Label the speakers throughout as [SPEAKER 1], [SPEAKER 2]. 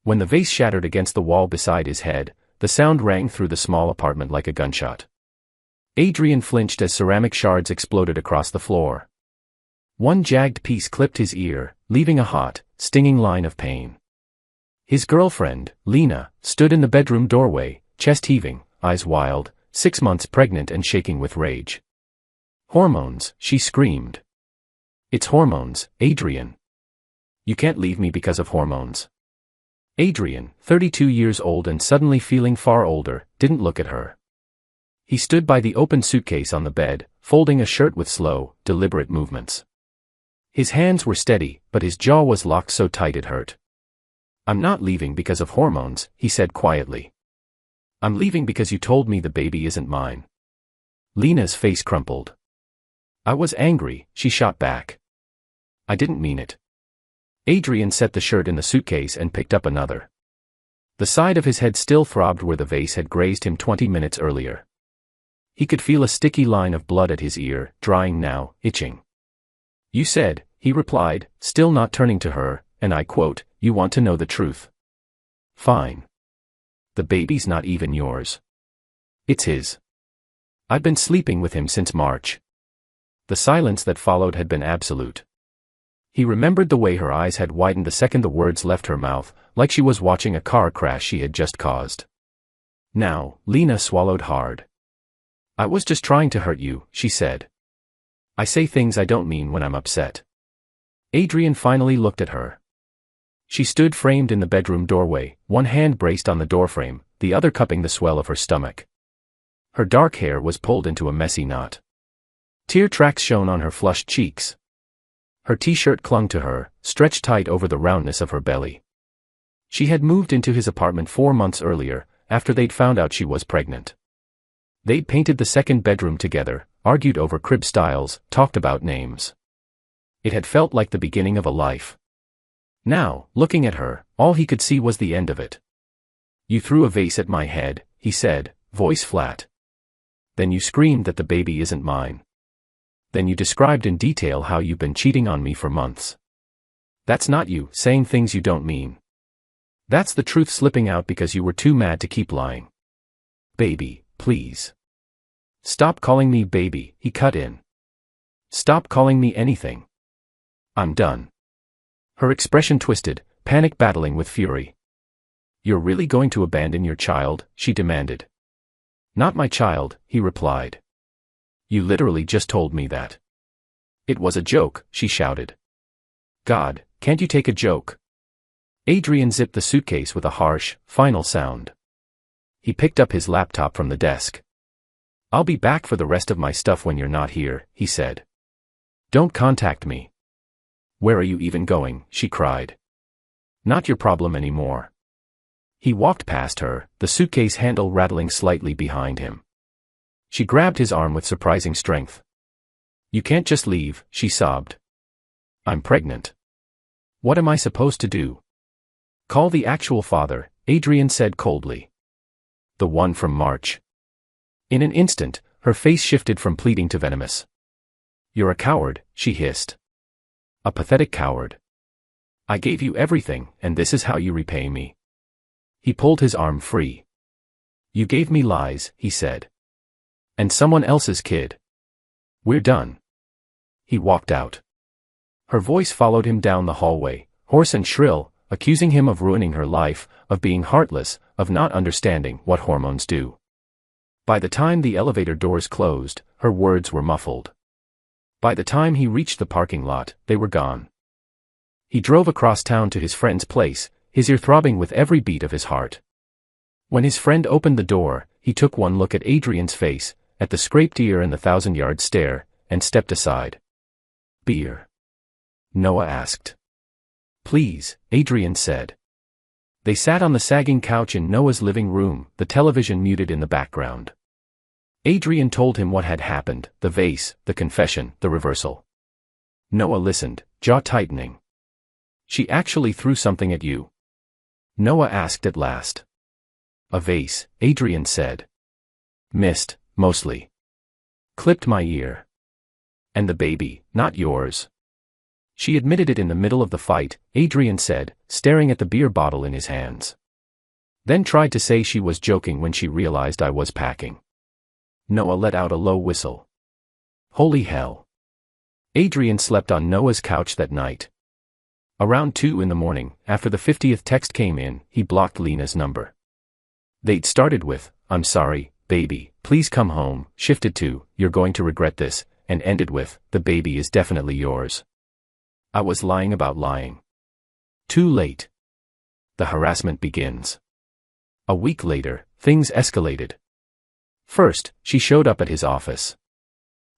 [SPEAKER 1] When the vase shattered against the wall beside his head, the sound rang through the small apartment like a gunshot. Adrian flinched as ceramic shards exploded across the floor. One jagged piece clipped his ear, leaving a hot, stinging line of pain. His girlfriend, Lena, stood in the bedroom doorway, chest heaving, eyes wild, 6 months pregnant and shaking with rage. "Hormones," she screamed. "It's hormones, Adrian. You can't leave me because of hormones." Adrian, 32 years old and suddenly feeling far older, didn't look at her. He stood by the open suitcase on the bed, folding a shirt with slow, deliberate movements. His hands were steady, but his jaw was locked so tight it hurt. "I'm not leaving because of hormones," he said quietly. "I'm leaving because you told me the baby isn't mine." Lena's face crumpled. "I was angry," she shot back. "I didn't mean it." Adrian set the shirt in the suitcase and picked up another. The side of his head still throbbed where the vase had grazed him 20 minutes earlier. He could feel a sticky line of blood at his ear, drying now, itching. "You said," he replied, still not turning to her, and I quote, "you want to know the truth. Fine. The baby's not even yours. It's his. I've been sleeping with him since March." The silence that followed had been absolute. He remembered the way her eyes had widened the second the words left her mouth, like she was watching a car crash she had just caused. Now, Lena swallowed hard. "I was just trying to hurt you," she said. "I say things I don't mean when I'm upset." Adrian finally looked at her. She stood framed in the bedroom doorway, one hand braced on the doorframe, the other cupping the swell of her stomach. Her dark hair was pulled into a messy knot. Tear tracks shone on her flushed cheeks. Her t-shirt clung to her, stretched tight over the roundness of her belly. She had moved into his apartment 4 months earlier, after they'd found out she was pregnant. They'd painted the second bedroom together, argued over crib styles, talked about names. It had felt like the beginning of a life. Now, looking at her, all he could see was the end of it. "You threw a vase at my head," he said, voice flat. "Then you screamed that the baby isn't mine. Then you described in detail how you've been cheating on me for months. That's not you saying things you don't mean. That's the truth slipping out because you were too mad to keep lying. Baby, please. Stop calling me baby," he cut in. "Stop calling me anything. I'm done." Her expression twisted, panic battling with fury. "You're really going to abandon your child?" she demanded. "Not my child," he replied. "You literally just told me that." "It was a joke," she shouted. "God, can't you take a joke?" Adrian zipped the suitcase with a harsh, final sound. He picked up his laptop from the desk. "I'll be back for the rest of my stuff when you're not here," he said. "Don't contact me." "Where are you even going?" she cried. "Not your problem anymore." He walked past her, the suitcase handle rattling slightly behind him. She grabbed his arm with surprising strength. "You can't just leave," she sobbed. "I'm pregnant. What am I supposed to do?" "Call the actual father," Adrian said coldly. "The one from March." In an instant, her face shifted from pleading to venomous. "You're a coward," she hissed. "A pathetic coward. I gave you everything, and this is how you repay me." He pulled his arm free. "You gave me lies," he said. "And someone else's kid. We're done." He walked out. Her voice followed him down the hallway, hoarse and shrill, accusing him of ruining her life, of being heartless, of not understanding what hormones do. By the time the elevator doors closed, her words were muffled. By the time he reached the parking lot, they were gone. He drove across town to his friend's place, his ear throbbing with every beat of his heart. When his friend opened the door, he took one look at Adrian's face, at the scraped ear and the 1,000-yard stare, and stepped aside. "Beer?" Noah asked. "Please," Adrian said. They sat on the sagging couch in Noah's living room, the television muted in the background. Adrian told him what had happened, the vase, the confession, the reversal. Noah listened, jaw tightening. "She actually threw something at you?" Noah asked at last. "A vase," Adrian said. "Missed, mostly. Clipped my ear. And the baby, not yours." She admitted it in the middle of the fight, Adrian said, staring at the beer bottle in his hands. Then tried to say she was joking when she realized I was packing. Noah let out a low whistle. Holy hell. Adrian slept on Noah's couch that night. Around 2 in the morning, after the 50th text came in, he blocked Lena's number. They'd started with, "I'm sorry, baby, please come home," shifted to, "You're going to regret this," and ended with, "The baby is definitely yours." I was lying about lying. Too late. The harassment begins. A week later, things escalated. First, she showed up at his office.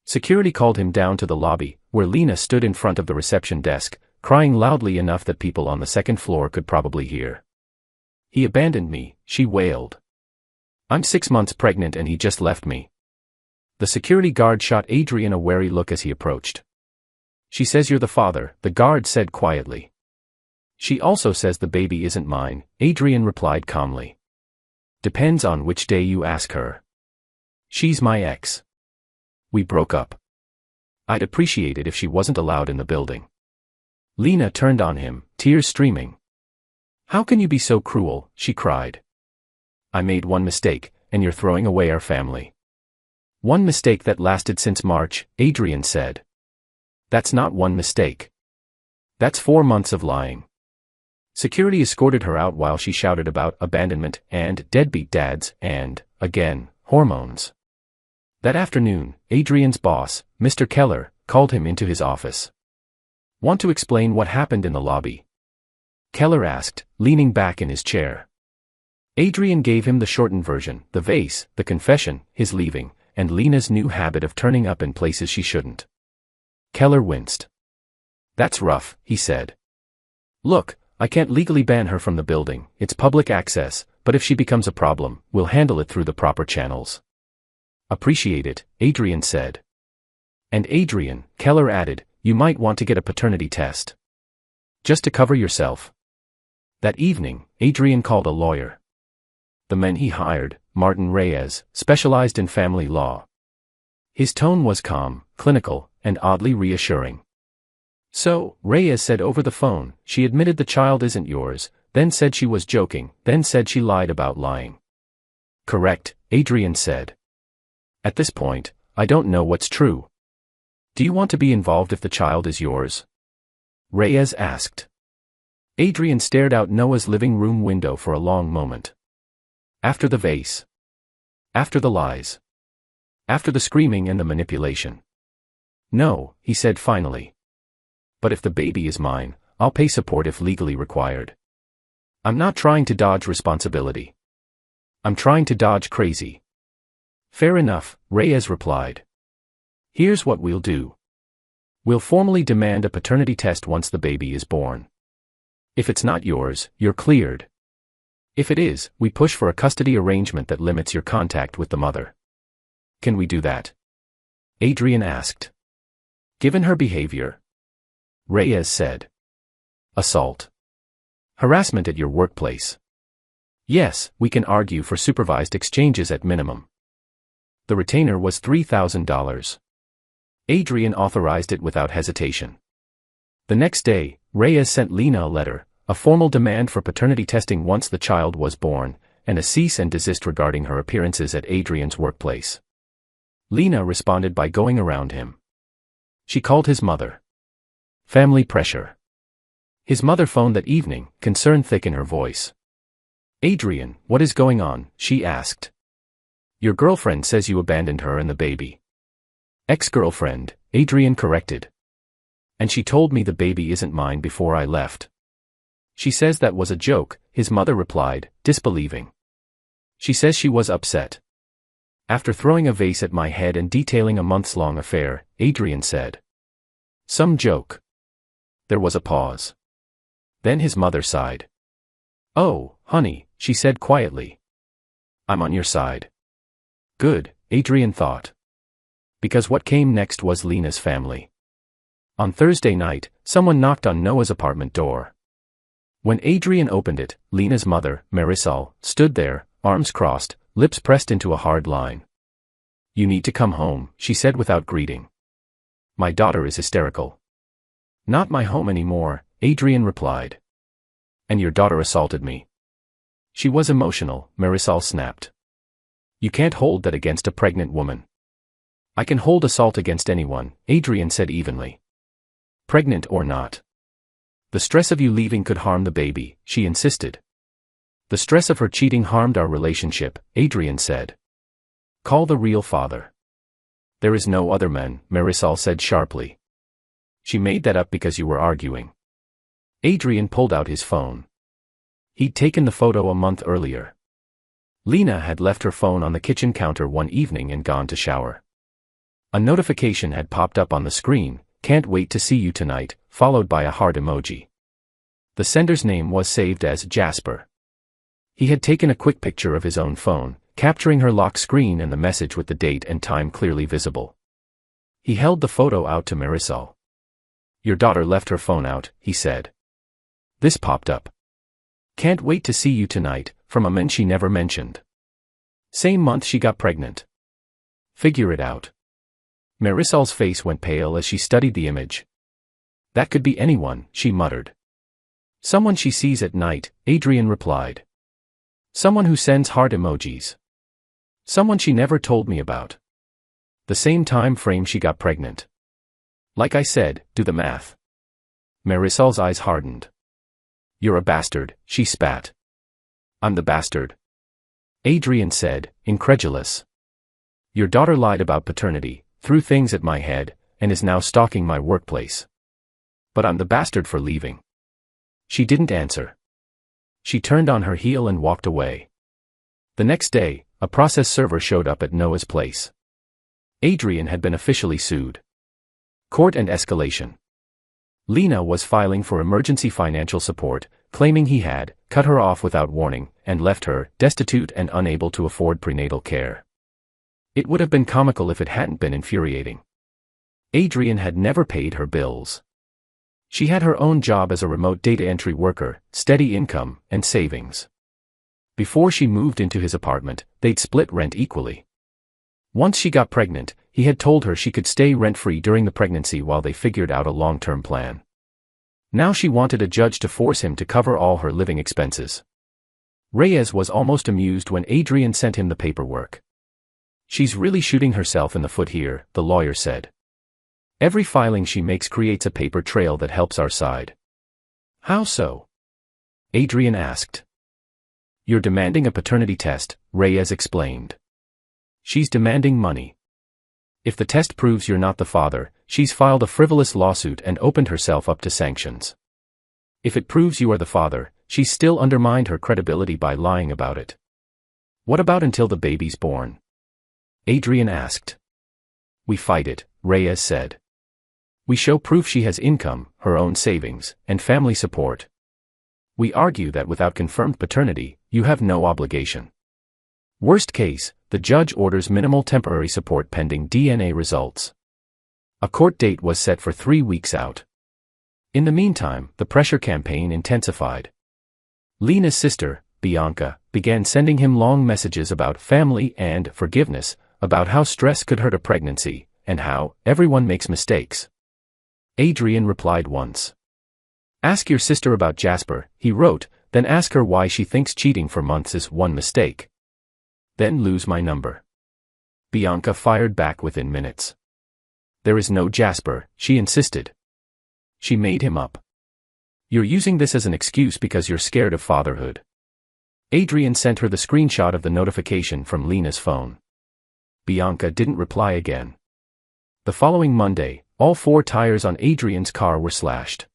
[SPEAKER 1] Security called him down to the lobby, where Lena stood in front of the reception desk, crying loudly enough that people on the second floor could probably hear. "He abandoned me," she wailed. "I'm 6 months pregnant and he just left me." The security guard shot Adrian a wary look as he approached. "She says you're the father," the guard said quietly. "She also says the baby isn't mine," Adrian replied calmly. "Depends on which day you ask her. She's my ex. We broke up. I'd appreciate it if she wasn't allowed in the building." Lena turned on him, tears streaming. "How can you be so cruel?" she cried. "I made one mistake, and you're throwing away our family." "One mistake that lasted since March," Adrian said. "That's not one mistake. That's 4 months of lying." Security escorted her out while she shouted about abandonment and deadbeat dads and, again, hormones. That afternoon, Adrian's boss, Mr. Keller, called him into his office. "Want to explain what happened in the lobby?" Keller asked, leaning back in his chair. Adrian gave him the shortened version, the vase, the confession, his leaving, and Lena's new habit of turning up in places she shouldn't. Keller winced. "That's rough," he said. "Look, I can't legally ban her from the building, it's public access, but if she becomes a problem, we'll handle it through the proper channels." "Appreciate it," Adrian said. "And Adrian," Keller added, "you might want to get a paternity test. Just to cover yourself." That evening, Adrian called a lawyer. The man he hired, Martin Reyes, specialized in family law. His tone was calm, clinical, and oddly reassuring. "So," Reyes said over the phone, "she admitted the child isn't yours, then said she was joking, then said she lied about lying." "Correct," Adrian said. "At this point, I don't know what's true. Do you want to be involved if the child is yours?" Reyes asked. Adrian stared out Noah's living room window for a long moment. After the vase. After the lies. After the screaming and the manipulation. "No," he said finally. "But if the baby is mine, I'll pay support if legally required. I'm not trying to dodge responsibility. I'm trying to dodge crazy." "Fair enough," Reyes replied. "Here's what we'll do. We'll formally demand a paternity test once the baby is born. If it's not yours, you're cleared. If it is, we push for a custody arrangement that limits your contact with the mother. Can we do that?" Adrian asked. "Given her behavior?" Reyes said. "Assault. Harassment at your workplace. Yes, we can argue for supervised exchanges at minimum." The retainer was $3,000. Adrian authorized it without hesitation. The next day, Reyes sent Lena a letter, a formal demand for paternity testing once the child was born, and a cease and desist regarding her appearances at Adrian's workplace. Lena responded by going around him. She called his mother. Family pressure. His mother phoned that evening, concern thick in her voice. "Adrian, what is going on?" she asked. "Your girlfriend says you abandoned her and the baby." "Ex-girlfriend," Adrian corrected. "And she told me the baby isn't mine before I left." "She says that was a joke," his mother replied, disbelieving. "She says she was upset. After throwing a vase at my head and detailing a months-long affair," Adrian said. "Some joke." There was a pause. Then his mother sighed. "Oh, honey," she said quietly. "I'm on your side." Good, Adrian thought. Because what came next was Lena's family. On Thursday night, someone knocked on Noah's apartment door. When Adrian opened it, Lena's mother, Marisol, stood there, arms crossed, lips pressed into a hard line. "You need to come home," she said without greeting. "My daughter is hysterical." Not my home anymore, Adrian replied. And your daughter assaulted me. She was emotional, Marisol snapped. You can't hold that against a pregnant woman. I can hold assault against anyone, Adrian said evenly. Pregnant or not. The stress of you leaving could harm the baby, she insisted. The stress of her cheating harmed our relationship, Adrian said. Call the real father. There is no other man, Marisol said sharply. She made that up because you were arguing. Adrian pulled out his phone. He'd taken the photo a month earlier. Lena had left her phone on the kitchen counter one evening and gone to shower. A notification had popped up on the screen, "Can't wait to see you tonight," followed by a heart emoji. The sender's name was saved as Jasper. He had taken a quick picture of his own phone, capturing her lock screen and the message with the date and time clearly visible. He held the photo out to Marisol. Your daughter left her phone out, he said. This popped up. Can't wait to see you tonight, from a man she never mentioned. Same month she got pregnant. Figure it out. Marisol's face went pale as she studied the image. That could be anyone, she muttered. Someone she sees at night, Adrian replied. Someone who sends heart emojis. Someone she never told me about. The same time frame she got pregnant. Like I said, do the math. Marisol's eyes hardened. You're a bastard, she spat. I'm the bastard. Adrian said, incredulous. Your daughter lied about paternity, threw things at my head, and is now stalking my workplace. But I'm the bastard for leaving. She didn't answer. She turned on her heel and walked away. The next day, a process server showed up at Noah's place. Adrian had been officially sued. Court and escalation. Lena was filing for emergency financial support, claiming he had cut her off without warning and left her destitute and unable to afford prenatal care. It would have been comical if it hadn't been infuriating. Adrian had never paid her bills. She had her own job as a remote data entry worker, steady income, and savings. Before she moved into his apartment, they'd split rent equally. Once she got pregnant, he had told her she could stay rent-free during the pregnancy while they figured out a long-term plan. Now she wanted a judge to force him to cover all her living expenses. Reyes was almost amused when Adrian sent him the paperwork. She's really shooting herself in the foot here, the lawyer said. Every filing she makes creates a paper trail that helps our side. How so? Adrian asked. You're demanding a paternity test, Reyes explained. She's demanding money. If the test proves you're not the father, she's filed a frivolous lawsuit and opened herself up to sanctions. If it proves you are the father, she's still undermined her credibility by lying about it. What about until the baby's born? Adrian asked. We fight it, Reyes said. We show proof she has income, her own savings, and family support. We argue that without confirmed paternity, you have no obligation. Worst case, the judge orders minimal temporary support pending DNA results. A court date was set for 3 weeks out. In the meantime, the pressure campaign intensified. Lena's sister, Bianca, began sending him long messages about family and forgiveness, about how stress could hurt a pregnancy, and how everyone makes mistakes. Adrian replied once. Ask your sister about Jasper, he wrote, then ask her why she thinks cheating for months is one mistake. Then lose my number. Bianca fired back within minutes. There is no Jasper, she insisted. She made him up. You're using this as an excuse because you're scared of fatherhood. Adrian sent her the screenshot of the notification from Lena's phone. Bianca didn't reply again. The following Monday, all 4 tires on Adrian's car were slashed.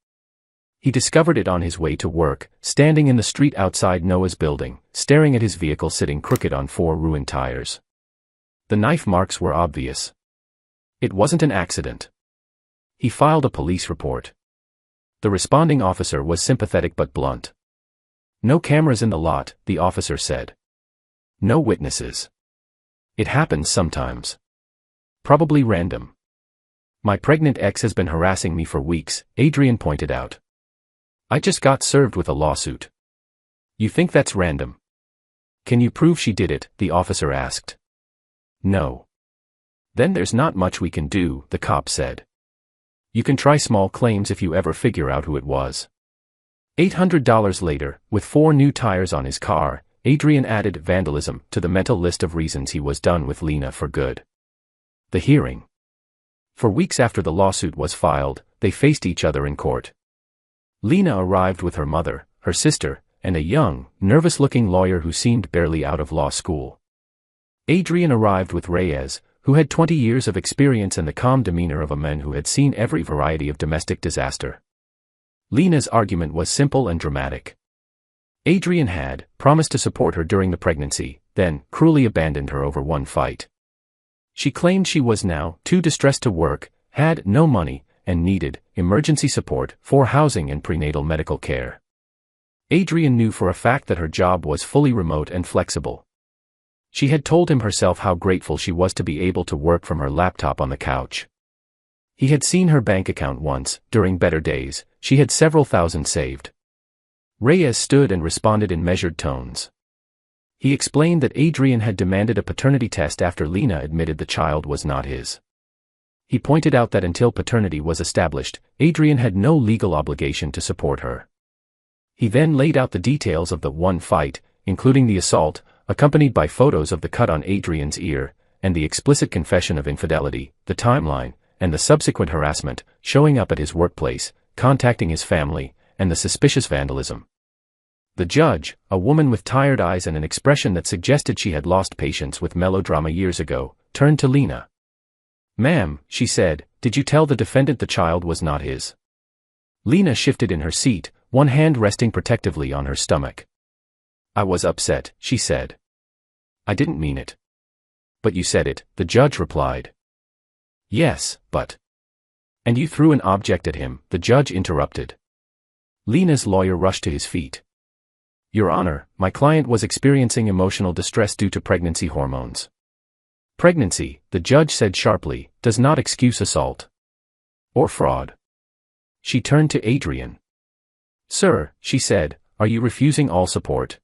[SPEAKER 1] He discovered it on his way to work, standing in the street outside Noah's building, staring at his vehicle sitting crooked on 4 ruined tires. The knife marks were obvious. It wasn't an accident. He filed a police report. The responding officer was sympathetic but blunt. No cameras in the lot, the officer said. No witnesses. It happens sometimes. Probably random. My pregnant ex has been harassing me for weeks, Adrian pointed out. I just got served with a lawsuit. You think that's random? Can you prove she did it? The officer asked. No. Then there's not much we can do, the cop said. You can try small claims if you ever figure out who it was. $800 later, with 4 new tires on his car, Adrian added vandalism to the mental list of reasons he was done with Lena for good. The hearing. For weeks after the lawsuit was filed, they faced each other in court. Lena arrived with her mother, her sister, and a young, nervous-looking lawyer who seemed barely out of law school. Adrian arrived with Reyes, who had 20 years of experience and the calm demeanor of a man who had seen every variety of domestic disaster. Lena's argument was simple and dramatic. Adrian had promised to support her during the pregnancy, then cruelly abandoned her over one fight. She claimed she was now too distressed to work, had no money, and needed emergency support for housing and prenatal medical care. Adrian knew for a fact that her job was fully remote and flexible. She had told him herself how grateful she was to be able to work from her laptop on the couch. He had seen her bank account once. During better days, she had several thousand saved. Reyes stood and responded in measured tones. He explained that Adrian had demanded a paternity test after Lena admitted the child was not his. He pointed out that until paternity was established, Adrian had no legal obligation to support her. He then laid out the details of the one fight, including the assault, accompanied by photos of the cut on Adrian's ear, and the explicit confession of infidelity, the timeline, and the subsequent harassment, showing up at his workplace, contacting his family, and the suspicious vandalism. The judge, a woman with tired eyes and an expression that suggested she had lost patience with melodrama years ago, turned to Lena. "Ma'am," she said, "did you tell the defendant the child was not his?" Lena shifted in her seat, one hand resting protectively on her stomach. "I was upset," she said. "I didn't mean it." "But you said it," the judge replied. "Yes, but—" "And you threw an object at him," the judge interrupted. Lena's lawyer rushed to his feet. "Your Honor, my client was experiencing emotional distress due to pregnancy hormones." "Pregnancy," the judge said sharply, "does not excuse assault. Or fraud." She turned to Adrian. "Sir," she said, "are you refusing all support?"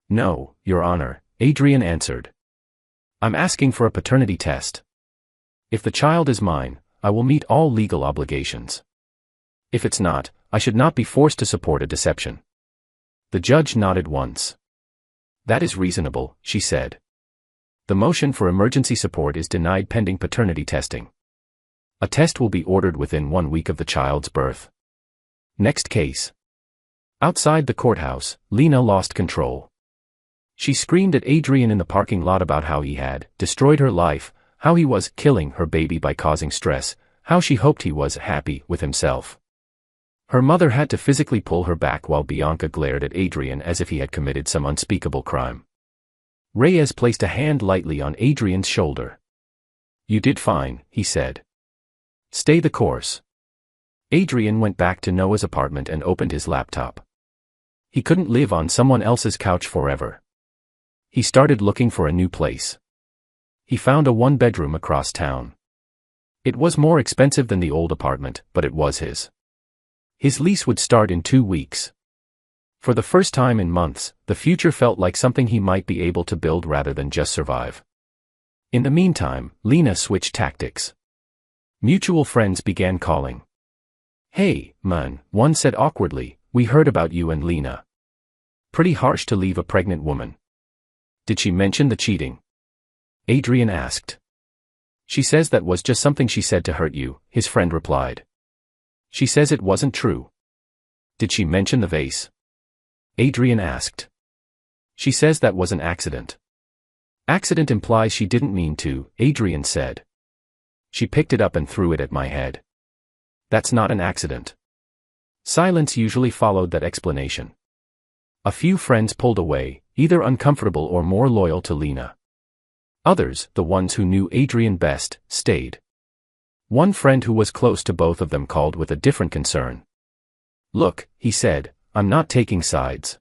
[SPEAKER 1] "No, Your Honor," Adrian answered. "I'm asking for a paternity test. If the child is mine, I will meet all legal obligations. If it's not, I should not be forced to support a deception." The judge nodded once. "That is reasonable," she said. "The motion for emergency support is denied pending paternity testing. A test will be ordered within 1 week of the child's birth." Next case. Outside the courthouse, Lena lost control. She screamed at Adrian in the parking lot about how he had destroyed her life, how he was killing her baby by causing stress, how she hoped he was happy with himself. Her mother had to physically pull her back while Bianca glared at Adrian as if he had committed some unspeakable crime. Reyes placed a hand lightly on Adrian's shoulder. "You did fine," he said. "Stay the course." Adrian went back to Noah's apartment and opened his laptop. He couldn't live on someone else's couch forever. He started looking for a new place. He found a 1-bedroom across town. It was more expensive than the old apartment, but it was his. His lease would start in 2 weeks. For the first time in months, the future felt like something he might be able to build rather than just survive. In the meantime, Lena switched tactics. Mutual friends began calling. "Hey, man," one said awkwardly, "we heard about you and Lena. Pretty harsh to leave a pregnant woman." "Did she mention the cheating?" Adrian asked. "She says that was just something she said to hurt you," his friend replied. "She says it wasn't true." "Did she mention the vase?" Adrian asked. "She says that was an accident." "Accident implies she didn't mean to," Adrian said. "She picked it up and threw it at my head." "That's not an accident." Silence usually followed that explanation. A few friends pulled away, either uncomfortable or more loyal to Lena. Others, the ones who knew Adrian best, stayed. One friend who was close to both of them called with a different concern. "Look," he said, "I'm not taking sides.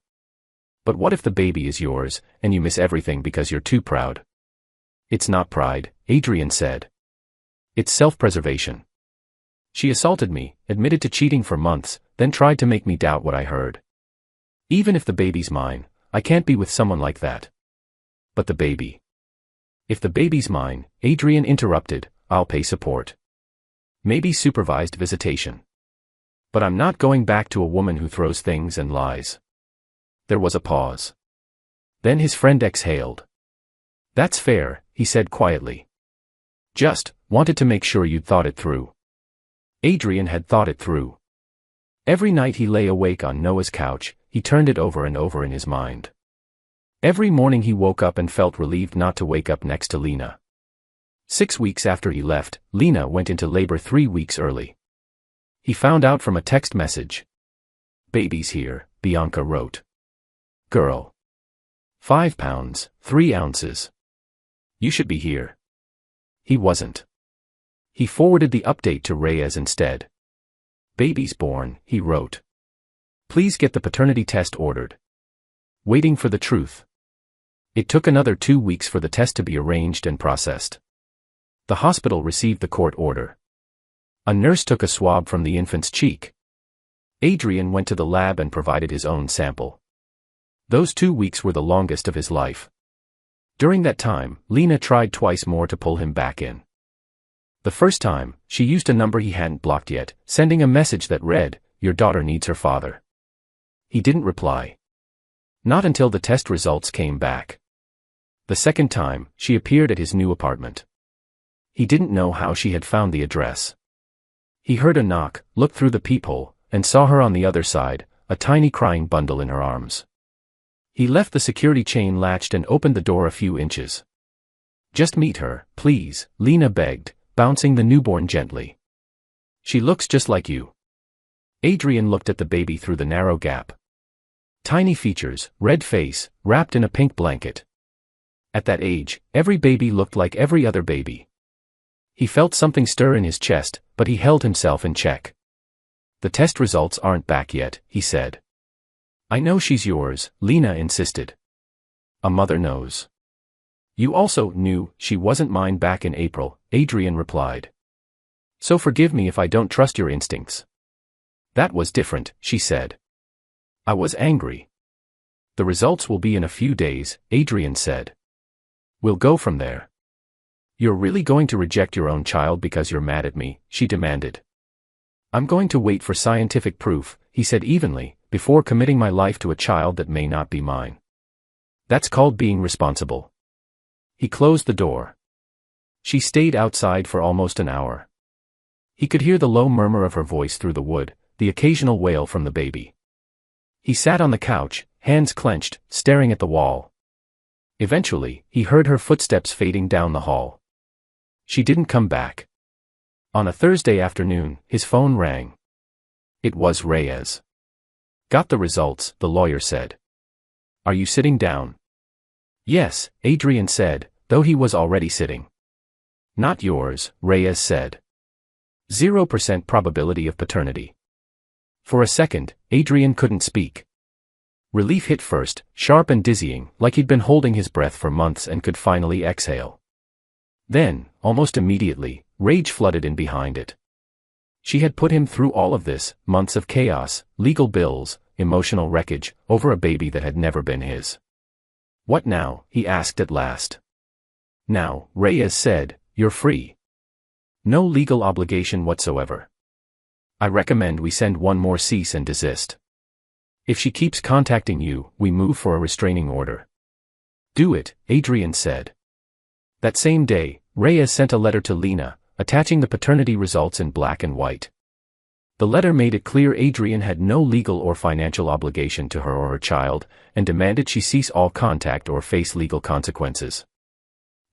[SPEAKER 1] But what if the baby is yours, and you miss everything because you're too proud?" "It's not pride," Adrian said. "It's self-preservation. She assaulted me, admitted to cheating for months, then tried to make me doubt what I heard. Even if the baby's mine, I can't be with someone like that." "But the baby." "If the baby's mine," Adrian interrupted, "I'll pay support." Maybe supervised visitation. But I'm not going back to a woman who throws things and lies. There was a pause. Then his friend exhaled. That's fair, he said quietly. Just wanted to make sure you'd thought it through. Adrian had thought it through. Every night he lay awake on Noah's couch, he turned it over and over in his mind. Every morning he woke up and felt relieved not to wake up next to Lena. 6 weeks after he left, Lena went into labor 3 weeks early. He found out from a text message. Baby's here, Bianca wrote. Girl. 5 pounds, 3 ounces. You should be here. He wasn't. He forwarded the update to Reyes instead. Baby's born, he wrote. Please get the paternity test ordered. Waiting for the truth. It took another 2 weeks for the test to be arranged and processed. The hospital received the court order. A nurse took a swab from the infant's cheek. Adrian went to the lab and provided his own sample. Those 2 weeks were the longest of his life. During that time, Lena tried twice more to pull him back in. The first time, she used a number he hadn't blocked yet, sending a message that read, "Your daughter needs her father." He didn't reply. Not until the test results came back. The second time, she appeared at his new apartment. He didn't know how she had found the address. He heard a knock, looked through the peephole, and saw her on the other side, a tiny crying bundle in her arms. He left the security chain latched and opened the door a few inches. Just meet her, please, Lena begged, bouncing the newborn gently. She looks just like you. Adrian looked at the baby through the narrow gap. Tiny features, red face, wrapped in a pink blanket. At that age, every baby looked like every other baby. He felt something stir in his chest, but he held himself in check. The test results aren't back yet, he said. I know she's yours, Lena insisted. A mother knows. You also knew she wasn't mine back in April, Adrian replied. So forgive me if I don't trust your instincts. That was different, she said. I was angry. The results will be in a few days, Adrian said. We'll go from there. You're really going to reject your own child because you're mad at me, she demanded. I'm going to wait for scientific proof, he said evenly, before committing my life to a child that may not be mine. That's called being responsible. He closed the door. She stayed outside for almost an hour. He could hear the low murmur of her voice through the wood, the occasional wail from the baby. He sat on the couch, hands clenched, staring at the wall. Eventually, he heard her footsteps fading down the hall. She didn't come back. On a Thursday afternoon, his phone rang. It was Reyes. Got the results, the lawyer said. Are you sitting down? Yes, Adrian said, though he was already sitting. Not yours, Reyes said. 0% probability of paternity. For a second, Adrian couldn't speak. Relief hit first, sharp and dizzying, like he'd been holding his breath for months and could finally exhale. Then, almost immediately, rage flooded in behind it. She had put him through all of this, months of chaos, legal bills, emotional wreckage, over a baby that had never been his. What now? He asked at last. Now, Reyes said, you're free. No legal obligation whatsoever. I recommend we send one more cease and desist. If she keeps contacting you, we move for a restraining order. Do it, Adrian said. That same day, Reyes sent a letter to Lena, attaching the paternity results in black and white. The letter made it clear Adrian had no legal or financial obligation to her or her child, and demanded she cease all contact or face legal consequences.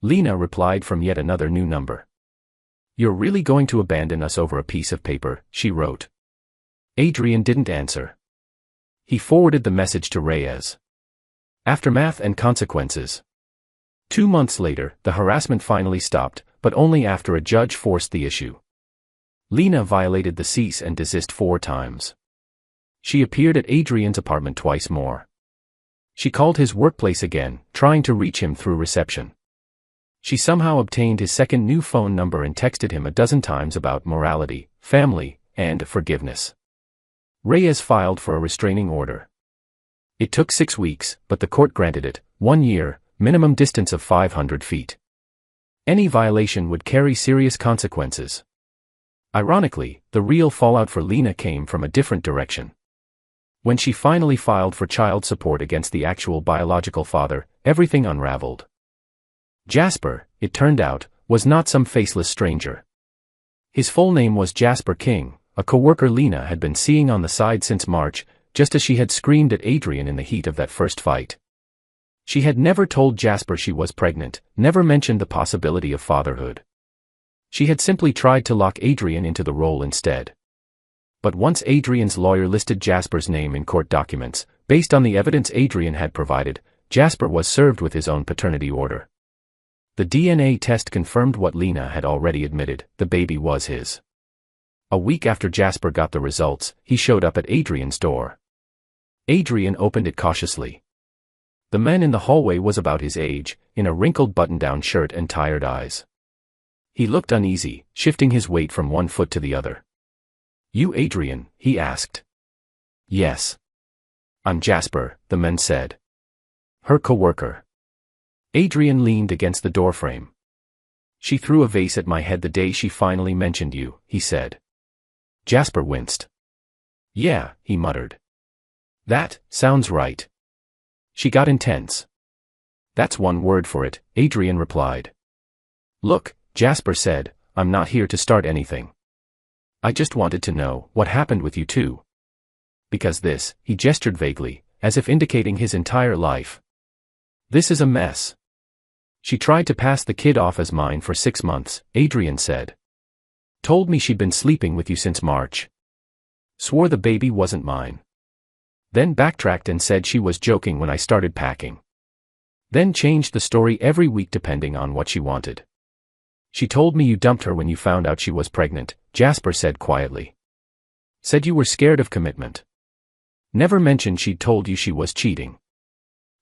[SPEAKER 1] Lena replied from yet another new number. You're really going to abandon us over a piece of paper, she wrote. Adrian didn't answer. He forwarded the message to Reyes. Aftermath and consequences. 2 months later, the harassment finally stopped, but only after a judge forced the issue. Lena violated the cease and desist 4 times. She appeared at Adrian's apartment twice more. She called his workplace again, trying to reach him through reception. She somehow obtained his second new phone number and texted him a dozen times about morality, family, and forgiveness. Reyes filed for a restraining order. It took 6 weeks, but the court granted it, 1 year, minimum distance of 500 feet. Any violation would carry serious consequences. Ironically, the real fallout for Lena came from a different direction. When she finally filed for child support against the actual biological father, everything unraveled. Jasper, it turned out, was not some faceless stranger. His full name was Jasper King, a coworker Lena had been seeing on the side since March, just as she had screamed at Adrian in the heat of that first fight. She had never told Jasper she was pregnant, never mentioned the possibility of fatherhood. She had simply tried to lock Adrian into the role instead. But once Adrian's lawyer listed Jasper's name in court documents, based on the evidence Adrian had provided, Jasper was served with his own paternity order. The DNA test confirmed what Lena had already admitted: the baby was his. A week after Jasper got the results, he showed up at Adrian's door. Adrian opened it cautiously. The man in the hallway was about his age, in a wrinkled button-down shirt and tired eyes. He looked uneasy, shifting his weight from one foot to the other. "You Adrian?" he asked. "Yes. I'm Jasper," the man said. "Her coworker." Adrian leaned against the doorframe. "She threw a vase at my head the day she finally mentioned you," he said. Jasper winced. "Yeah," he muttered. "That sounds right." She got intense. "That's one word for it," Adrian replied. "Look," Jasper said, "I'm not here to start anything. I just wanted to know what happened with you two. Because this," he gestured vaguely, as if indicating his entire life. "This is a mess. She tried to pass the kid off as mine for 6 months, Adrian said. Told me she'd been sleeping with you since March. Swore the baby wasn't mine. Then backtracked and said she was joking when I started packing. Then changed the story every week depending on what she wanted. She told me you dumped her when you found out she was pregnant," Jasper said quietly. "Said you were scared of commitment. Never mentioned she'd told you she was cheating.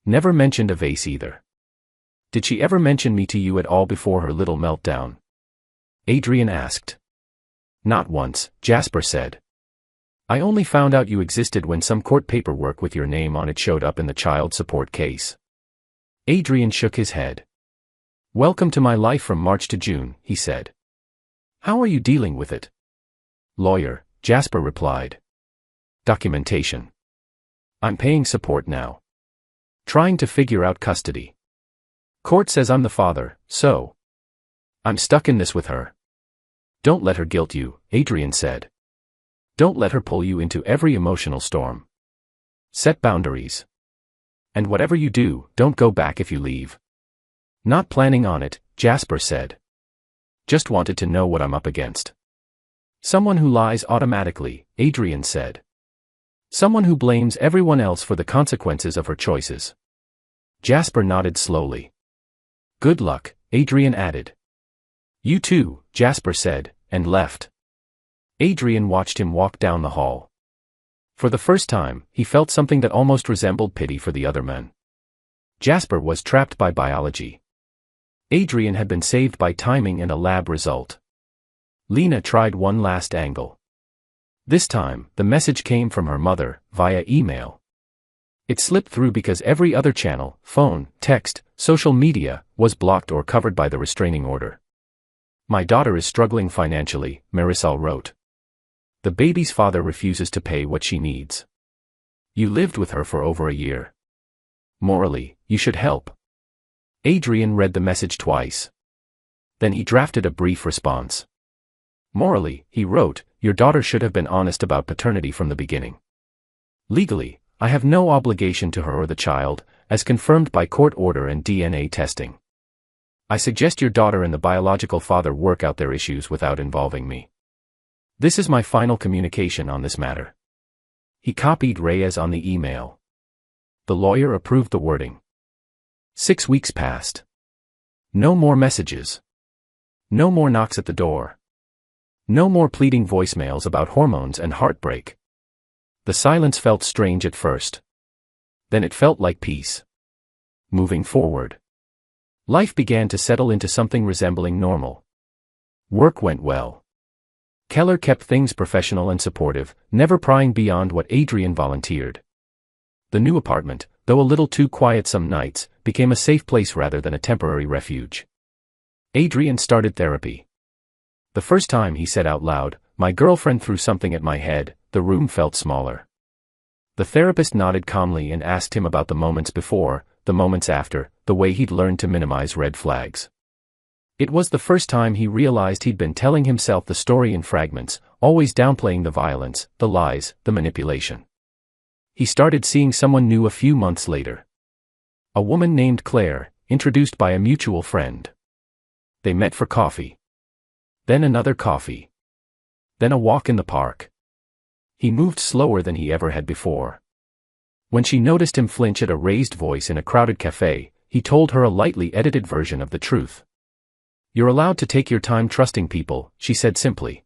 [SPEAKER 1] Never mentioned a vase either. Did she ever mention me to you at all before her little meltdown?" Adrian asked. "Not once," Jasper said. "I only found out you existed when some court paperwork with your name on it showed up in the child support case." Adrian shook his head. "Welcome to my life from March to June," he said. "How are you dealing with it?" "Lawyer," Jasper replied. "Documentation. I'm paying support now. Trying to figure out custody. Court says I'm the father, so I'm stuck in this with her." "Don't let her guilt you," Adrian said. "Don't let her pull you into every emotional storm. Set boundaries. And whatever you do, don't go back if you leave." "Not planning on it," Jasper said. "Just wanted to know what I'm up against." "Someone who lies automatically," Adrian said. "Someone who blames everyone else for the consequences of her choices." Jasper nodded slowly. "Good luck," Adrian added. "You too," Jasper said, and left. Adrian watched him walk down the hall. For the first time, he felt something that almost resembled pity for the other men. Jasper was trapped by biology. Adrian had been saved by timing and a lab result. Lena tried one last angle. This time, the message came from her mother, via email. It slipped through because every other channel, phone, text, social media, was blocked or covered by the restraining order. "My daughter is struggling financially," Marisol wrote. "The baby's father refuses to pay what she needs. You lived with her for over a year. Morally, you should help." Adrian read the message twice. Then he drafted a brief response. "Morally," he wrote, "your daughter should have been honest about paternity from the beginning. Legally, I have no obligation to her or the child, as confirmed by court order and DNA testing. I suggest your daughter and the biological father work out their issues without involving me. This is my final communication on this matter." He copied Reyes on the email. The lawyer approved the wording. 6 weeks passed. No more messages. No more knocks at the door. No more pleading voicemails about hormones and heartbreak. The silence felt strange at first. Then it felt like peace. Moving forward, life began to settle into something resembling normal. Work went well. Keller kept things professional and supportive, never prying beyond what Adrian volunteered. The new apartment, though a little too quiet some nights, became a safe place rather than a temporary refuge. Adrian started therapy. The first time he said out loud, My girlfriend threw something at my head. The room felt smaller. The therapist nodded calmly and asked him about the moments before, the moments after, the way he'd learned to minimize red flags. It was the first time he realized he'd been telling himself the story in fragments, always downplaying the violence, the lies, the manipulation. He started seeing someone new a few months later. A woman named Claire, introduced by a mutual friend. They met for coffee. Then another coffee. Then a walk in the park. He moved slower than he ever had before. When she noticed him flinch at a raised voice in a crowded cafe, he told her a lightly edited version of the truth. "You're allowed to take your time trusting people," she said simply.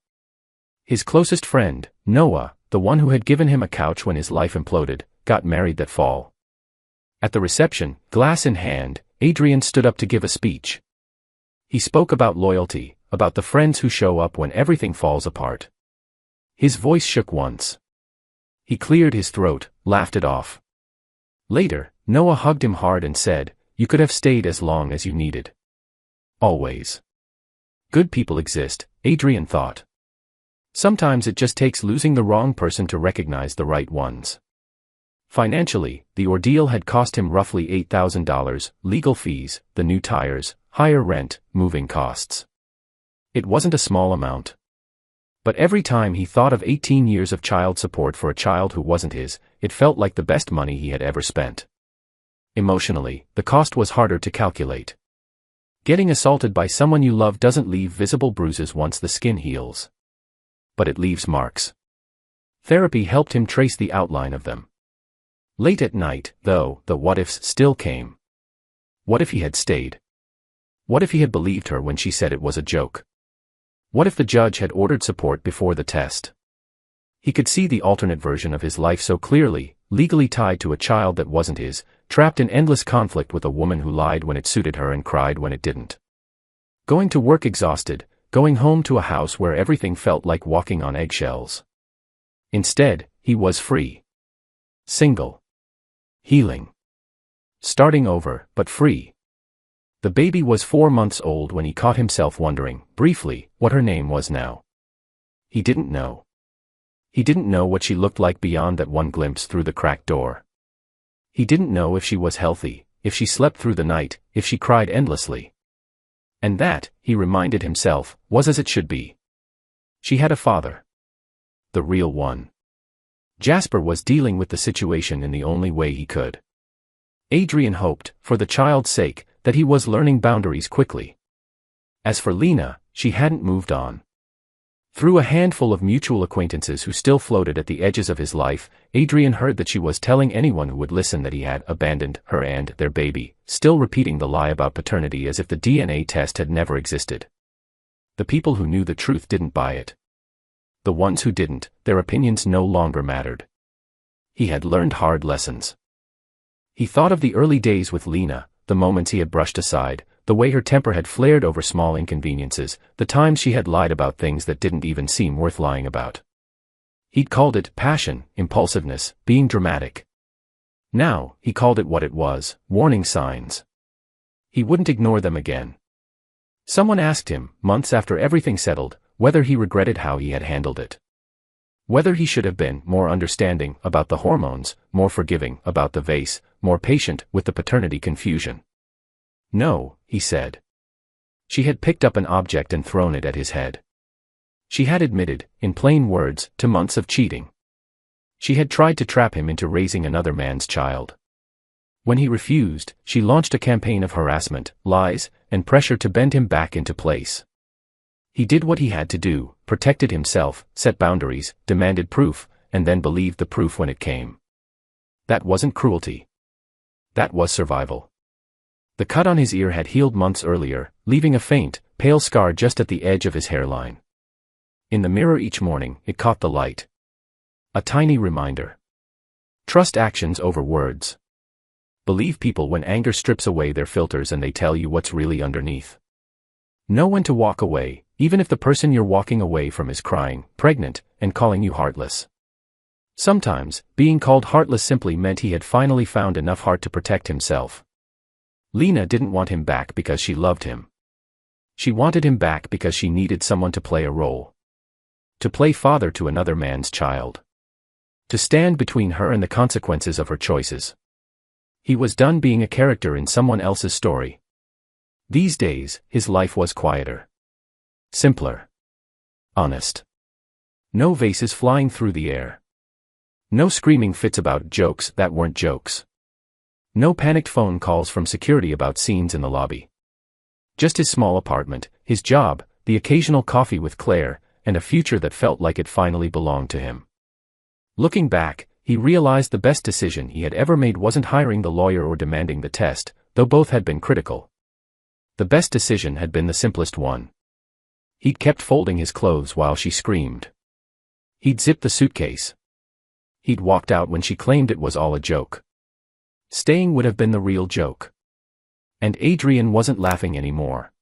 [SPEAKER 1] His closest friend, Noah, the one who had given him a couch when his life imploded, got married that fall. At the reception, glass in hand, Adrian stood up to give a speech. He spoke about loyalty, about the friends who show up when everything falls apart. His voice shook once. He cleared his throat, laughed it off. Later, Noah hugged him hard and said, "You could have stayed as long as you needed." Always. Good people exist, Adrian thought. Sometimes it just takes losing the wrong person to recognize the right ones. Financially, the ordeal had cost him roughly $8,000, legal fees, the new tires, higher rent, moving costs. It wasn't a small amount. But every time he thought of 18 years of child support for a child who wasn't his, it felt like the best money he had ever spent. Emotionally, the cost was harder to calculate. Getting assaulted by someone you love doesn't leave visible bruises once the skin heals. But it leaves marks. Therapy helped him trace the outline of them. Late at night, though, the what-ifs still came. What if he had stayed? What if he had believed her when she said it was a joke? What if the judge had ordered support before the test? He could see the alternate version of his life so clearly, legally tied to a child that wasn't his, trapped in endless conflict with a woman who lied when it suited her and cried when it didn't. Going to work exhausted, going home to a house where everything felt like walking on eggshells. Instead, he was free. Single. Healing. Starting over, but free. The baby was 4 months old when he caught himself wondering, briefly, what her name was now. He didn't know. He didn't know what she looked like beyond that one glimpse through the cracked door. He didn't know if she was healthy, if she slept through the night, if she cried endlessly. And that, he reminded himself, was as it should be. She had a father. The real one. Jasper was dealing with the situation in the only way he could. Adrian hoped, for the child's sake, that he was learning boundaries quickly. As for Lena, she hadn't moved on. Through a handful of mutual acquaintances who still floated at the edges of his life, Adrian heard that she was telling anyone who would listen that he had abandoned her and their baby, still repeating the lie about paternity as if the DNA test had never existed. The people who knew the truth didn't buy it. The ones who didn't, their opinions no longer mattered. He had learned hard lessons. He thought of the early days with Lena, the moments he had brushed aside, the way her temper had flared over small inconveniences, the times she had lied about things that didn't even seem worth lying about. He'd called it passion, impulsiveness, being dramatic. Now, he called it what it was, warning signs. He wouldn't ignore them again. Someone asked him, months after everything settled, whether he regretted how he had handled it. Whether he should have been more understanding about the hormones, more forgiving about the vase, more patient with the paternity confusion. No, he said. She had picked up an object and thrown it at his head. She had admitted, in plain words, to months of cheating. She had tried to trap him into raising another man's child. When he refused, she launched a campaign of harassment, lies, and pressure to bend him back into place. He did what he had to do, protected himself, set boundaries, demanded proof, and then believed the proof when it came. That wasn't cruelty. That was survival. The cut on his ear had healed months earlier, leaving a faint, pale scar just at the edge of his hairline. In the mirror each morning, it caught the light. A tiny reminder. Trust actions over words. Believe people when anger strips away their filters and they tell you what's really underneath. Know when to walk away, even if the person you're walking away from is crying, pregnant, and calling you heartless. Sometimes, being called heartless simply meant he had finally found enough heart to protect himself. Lena didn't want him back because she loved him. She wanted him back because she needed someone to play a role. To play father to another man's child. To stand between her and the consequences of her choices. He was done being a character in someone else's story. These days, his life was quieter. Simpler. Honest. No vases flying through the air. No screaming fits about jokes that weren't jokes. No panicked phone calls from security about scenes in the lobby. Just his small apartment, his job, the occasional coffee with Claire, and a future that felt like it finally belonged to him. Looking back, he realized the best decision he had ever made wasn't hiring the lawyer or demanding the test, though both had been critical. The best decision had been the simplest one. He'd kept folding his clothes while she screamed. He'd zipped the suitcase. He'd walked out when she claimed it was all a joke. Staying would have been the real joke. And Adrian wasn't laughing anymore.